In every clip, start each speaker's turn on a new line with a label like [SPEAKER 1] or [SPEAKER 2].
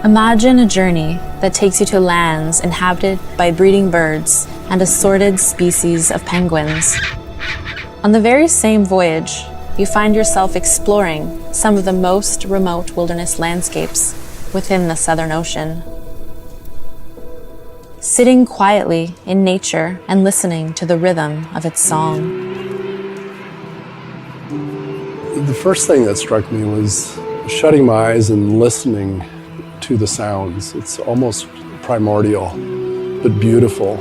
[SPEAKER 1] Imagine a journey that takes you to lands inhabited by breeding birds and assorted species of penguins. On the very same voyage, you find yourself exploring some of the most remote wilderness landscapes within the Southern Ocean. Sitting quietly in nature and listening to the rhythm of its song.
[SPEAKER 2] The first thing that struck me was shutting my eyes and listening to the sounds. It's almost primordial, but beautiful.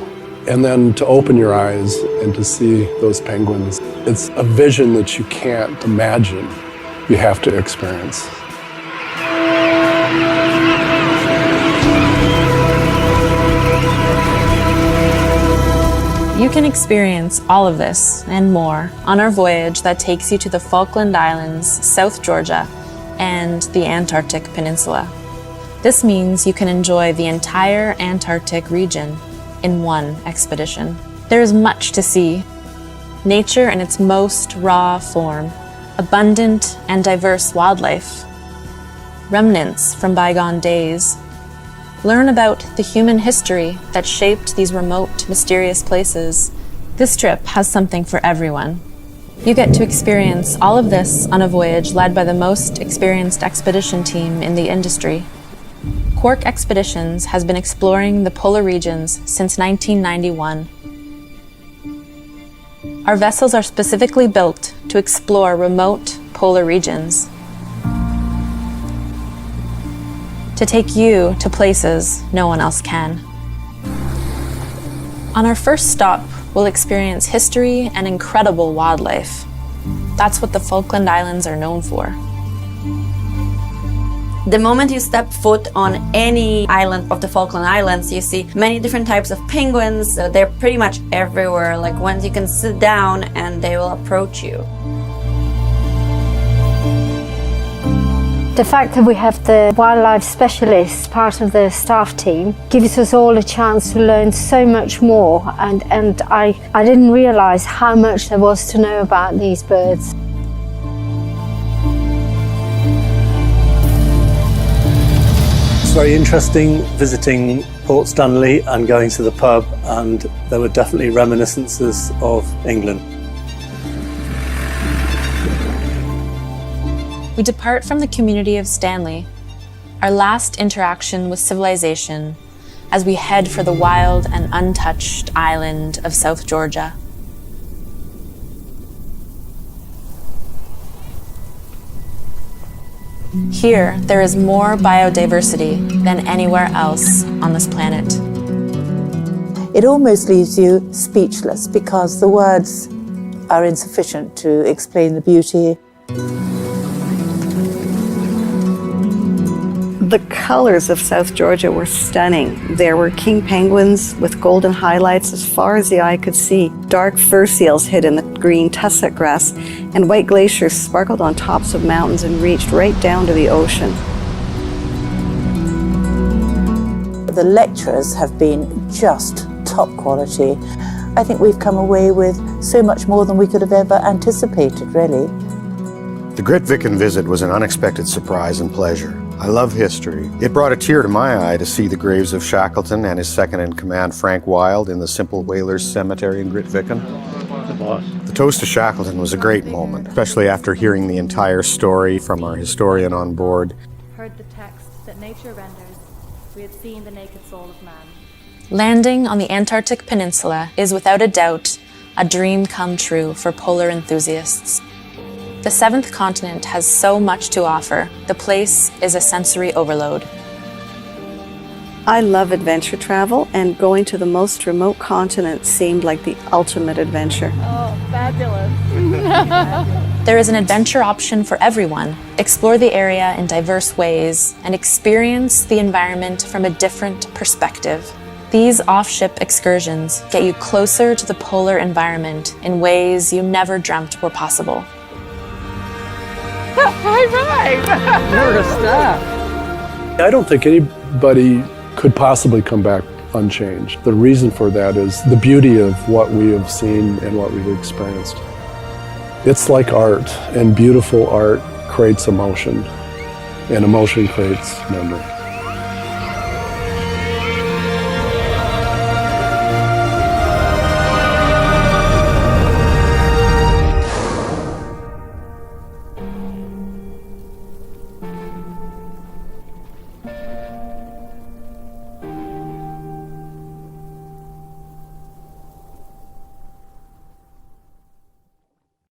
[SPEAKER 2] And then to open your eyes and to see those penguins. It's a vision that you can't imagine. You have to experience.
[SPEAKER 1] You can experience all of this and more on our voyage that takes you to the Falkland Islands, South Georgia, and the Antarctic Peninsula. This means you can enjoy the entire Antarctic region in one expedition. There is much to see. Nature in its most raw form, abundant and diverse wildlife, remnants from bygone days. Learn about the human history that shaped these remote, mysterious places. This trip has something for everyone. You get to experience all of this on a voyage led by the most experienced expedition team in the industry. Quark Expeditions has been exploring the polar regions since 1991. Our vessels are specifically built to explore remote polar regions, to take you to places no one else can. On our first stop, we'll experience history and incredible wildlife. That's what the Falkland Islands are known for.
[SPEAKER 3] The moment you step foot on any island of the Falkland Islands, you see many different types of penguins. They're pretty much everywhere. Like once you can sit down and they will approach you.
[SPEAKER 4] The fact that we have the wildlife specialists part of the staff team gives us all a chance to learn so much more, and I didn't realise how much there was to know about these birds.
[SPEAKER 5] It's very interesting visiting Port Stanley and going to the pub, and there were definitely reminiscences of England.
[SPEAKER 1] We depart from the community of Stanley, our last interaction with civilization, as we head for the wild and untouched island of South Georgia. Here, there is more biodiversity than anywhere else on this planet.
[SPEAKER 6] It almost leaves you speechless because the words are insufficient to explain the beauty.
[SPEAKER 7] The colors of South Georgia were stunning. There were king penguins with golden highlights as far as the eye could see. Dark fur seals hid in the green tussock grass, and white glaciers sparkled on tops of mountains and reached right down to the ocean.
[SPEAKER 6] The lecturers have been just top quality. I think we've come away with so much more than we could have ever anticipated, really.
[SPEAKER 8] The Grytviken visit was an unexpected surprise and pleasure. I love history. It brought a tear to my eye to see the graves of Shackleton and his second-in-command Frank Wild in the Simple Whalers Cemetery in Grytviken. The toast to Shackleton was a great moment, especially after hearing the entire story from our historian on board.
[SPEAKER 9] Heard the text that nature renders, we had seen the naked soul of man.
[SPEAKER 1] Landing on the Antarctic Peninsula is without a doubt a dream come true for polar enthusiasts. The seventh continent has so much to offer. The place is a sensory overload.
[SPEAKER 7] I love adventure travel, and going to the most remote continent seemed like the ultimate adventure.
[SPEAKER 9] Oh, fabulous.
[SPEAKER 1] There is an adventure option for everyone. Explore the area in diverse ways and experience the environment from a different perspective. These off-ship excursions get you closer to the polar environment in ways you never dreamt were possible.
[SPEAKER 9] High five!
[SPEAKER 10] You're a star.
[SPEAKER 2] I don't think anybody could possibly come back unchanged. The reason for that is the beauty of what we have seen and what we've experienced. It's like art, and beautiful art creates emotion, and emotion creates memory.